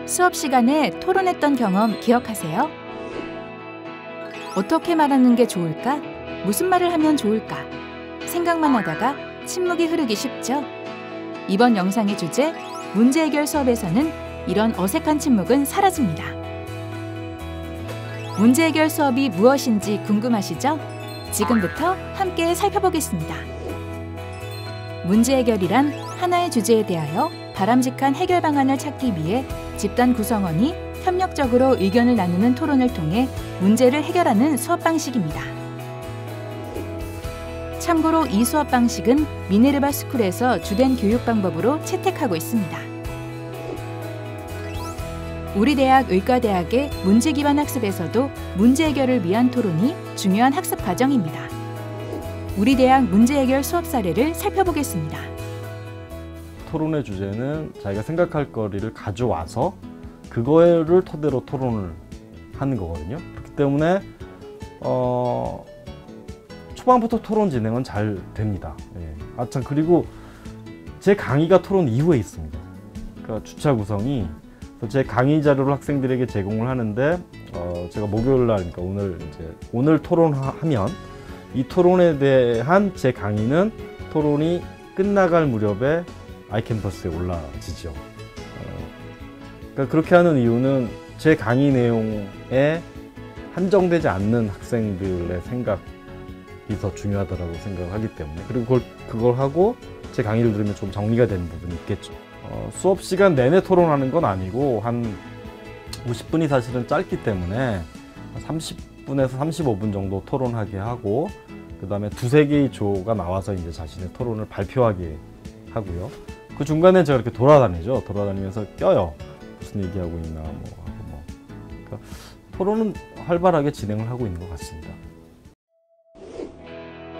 수업 시간에 토론했던 경험 기억하세요? 어떻게 말하는 게 좋을까? 무슨 말을 하면 좋을까? 생각만 하다가 침묵이 흐르기 쉽죠? 이번 영상의 주제, 문제 해결 수업에서는 이런 어색한 침묵은 사라집니다. 문제 해결 수업이 무엇인지 궁금하시죠? 지금부터 함께 살펴보겠습니다. 문제 해결이란 하나의 주제에 대하여 바람직한 해결 방안을 찾기 위해 집단 구성원이 협력적으로 의견을 나누는 토론을 통해 문제를 해결하는 수업 방식입니다. 참고로 이 수업 방식은 미네르바 스쿨에서 주된 교육 방법으로 채택하고 있습니다. 우리 대학 의과대학의 문제 기반 학습에서도 문제 해결을 위한 토론이 중요한 학습 과정입니다. 우리 대학 문제 해결 수업 사례를 살펴보겠습니다. 토론의 주제는 자기가 생각할 거리를 가져와서 그거를 토대로 토론을 하는 거거든요. 그렇기 때문에 초반부터 토론 진행은 잘 됩니다. 예. 참 그리고 제 강의가 토론 이후에 있습니다. 그러니까 주차 구성이 제 강의 자료를 학생들에게 제공을 하는데 제가 목요일 날, 그러니까 오늘 토론하면 이 토론에 대한 제 강의는 토론이 끝나갈 무렵에 아이캠퍼스에 올라지죠. 그러니까 그렇게 하는 이유는 제 강의 내용에 한정되지 않는 학생들의 생각이 더 중요하다고 생각을 하기 때문에, 그리고 그걸 하고 제 강의를 들으면 좀 정리가 되는 부분이 있겠죠. 수업 시간 내내 토론하는 건 아니고 한 50분이 사실은 짧기 때문에 30분에서 35분 정도 토론하게 하고, 그 다음에 두세 개의 조가 나와서 이제 자신의 토론을 발표하게 하고요. 그 중간에 제가 이렇게 돌아다니죠. 돌아다니면서 껴요. 무슨 얘기하고 있나 하고 그러니까 토론은 활발하게 진행을 하고 있는 것 같습니다.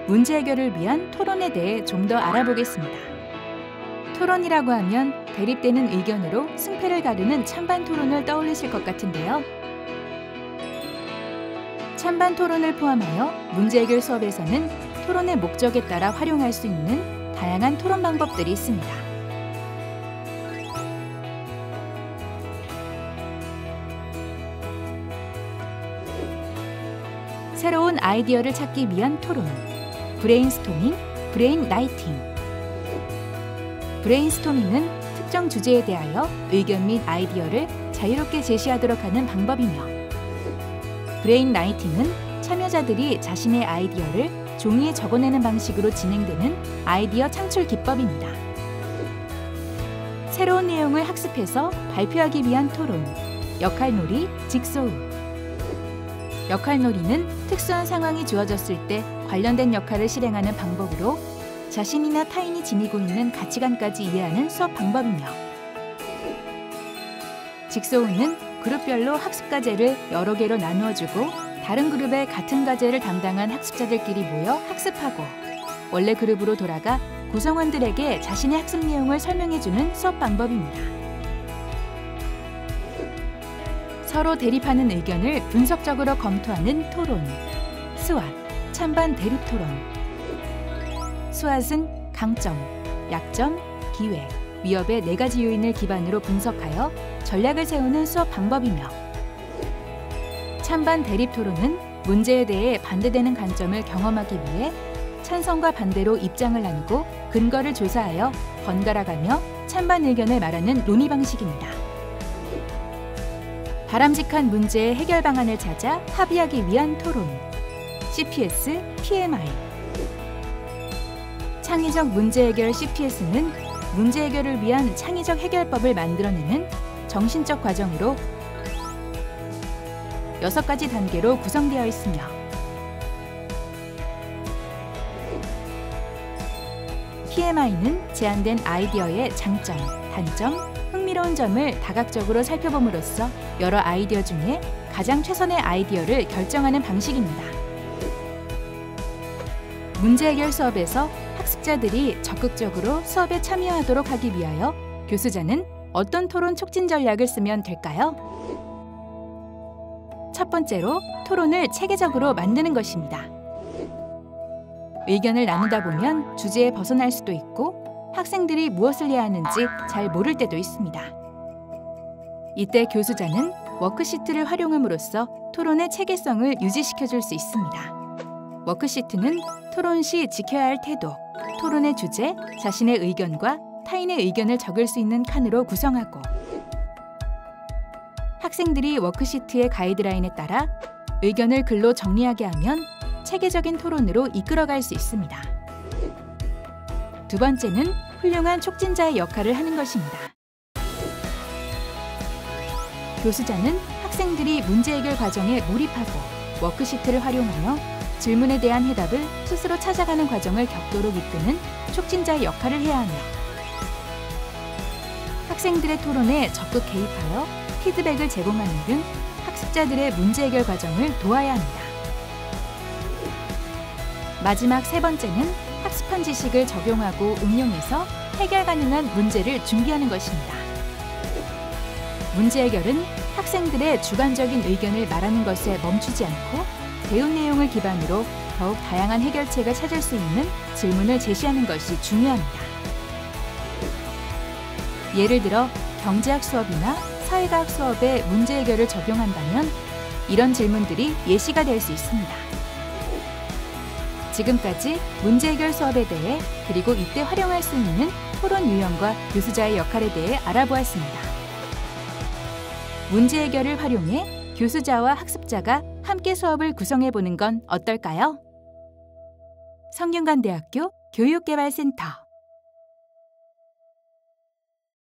문제 해결을 위한 토론에 대해 좀 더 알아보겠습니다. 토론이라고 하면 대립되는 의견으로 승패를 가르는 찬반 토론을 떠올리실 것 같은데요. 찬반 토론을 포함하여 문제 해결 수업에서는 토론의 목적에 따라 활용할 수 있는 다양한 토론 방법들이 있습니다. 새로운 아이디어를 찾기 위한 토론, 브레인스토밍, 브레인라이팅. 브레인스토밍은 특정 주제에 대하여 의견 및 아이디어를 자유롭게 제시하도록 하는 방법이며, 브레인라이팅은 참여자들이 자신의 아이디어를 종이에 적어내는 방식으로 진행되는 아이디어 창출 기법입니다. 새로운 내용을 학습해서 발표하기 위한 토론, 역할놀이, 직소우. 역할놀이는 특수한 상황이 주어졌을 때 관련된 역할을 실행하는 방법으로 자신이나 타인이 지니고 있는 가치관까지 이해하는 수업 방법이며, 직소우는 그룹별로 학습 과제를 여러 개로 나누어주고 다른 그룹의 같은 과제를 담당한 학습자들끼리 모여 학습하고 원래 그룹으로 돌아가 구성원들에게 자신의 학습 내용을 설명해주는 수업 방법입니다. 서로 대립하는 의견을 분석적으로 검토하는 토론, 스왓, 찬반 대립 토론. 스왓은 강점, 약점, 기회, 위협의 4가지 요인을 기반으로 분석하여 전략을 세우는 수업 방법이며, 찬반 대립 토론은 문제에 대해 반대되는 관점을 경험하기 위해 찬성과 반대로 입장을 나누고 근거를 조사하여 번갈아가며 찬반 의견을 말하는 논의 방식입니다. 바람직한 문제의 해결 방안을 찾아 합의하기 위한 토론, CPS, PMI. 창의적 문제 해결 CPS는 문제 해결을 위한 창의적 해결법을 만들어내는 정신적 과정으로 6가지 단계로 구성되어 있으며, PMI는 제한된 아이디어의 장점, 단점, 흥미로운 점을 다각적으로 살펴봄으로써 여러 아이디어 중에 가장 최선의 아이디어를 결정하는 방식입니다. 문제 해결 수업에서 학습자들이 적극적으로 수업에 참여하도록 하기 위하여 교수자는 어떤 토론 촉진 전략을 쓰면 될까요? 첫 번째로 토론을 체계적으로 만드는 것입니다. 의견을 나누다 보면 주제에 벗어날 수도 있고 학생들이 무엇을 해야 하는지 잘 모를 때도 있습니다. 이때 교수자는 워크시트를 활용함으로써 토론의 체계성을 유지시켜줄 수 있습니다. 워크시트는 토론 시 지켜야 할 태도, 토론의 주제, 자신의 의견과 타인의 의견을 적을 수 있는 칸으로 구성하고 학생들이 워크시트의 가이드라인에 따라 의견을 글로 정리하게 하면 체계적인 토론으로 이끌어갈 수 있습니다. 두 번째는 훌륭한 촉진자의 역할을 하는 것입니다. 교수자는 학생들이 문제 해결 과정에 몰입하고 워크시트를 활용하며 질문에 대한 해답을 스스로 찾아가는 과정을 격도록 이끄는 촉진자의 역할을 해야 하며 학생들의 토론에 적극 개입하여 피드백을 제공하는 등 학습자들의 문제 해결 과정을 도와야 합니다. 마지막 세 번째는 학습한 지식을 적용하고 응용해서 해결 가능한 문제를 준비하는 것입니다. 문제 해결은 학생들의 주관적인 의견을 말하는 것에 멈추지 않고 배운 내용을 기반으로 더욱 다양한 해결책을 찾을 수 있는 질문을 제시하는 것이 중요합니다. 예를 들어 경제학 수업이나 사회과학 수업에 문제 해결을 적용한다면 이런 질문들이 예시가 될 수 있습니다. 지금까지 문제 해결 수업에 대해 그리고 이때 활용할 수 있는 토론 유형과 교수자의 역할에 대해 알아보았습니다. 문제 해결을 활용해 교수자와 학습자가 함께 수업을 구성해 보는 건 어떨까요? 성균관대학교 교육개발센터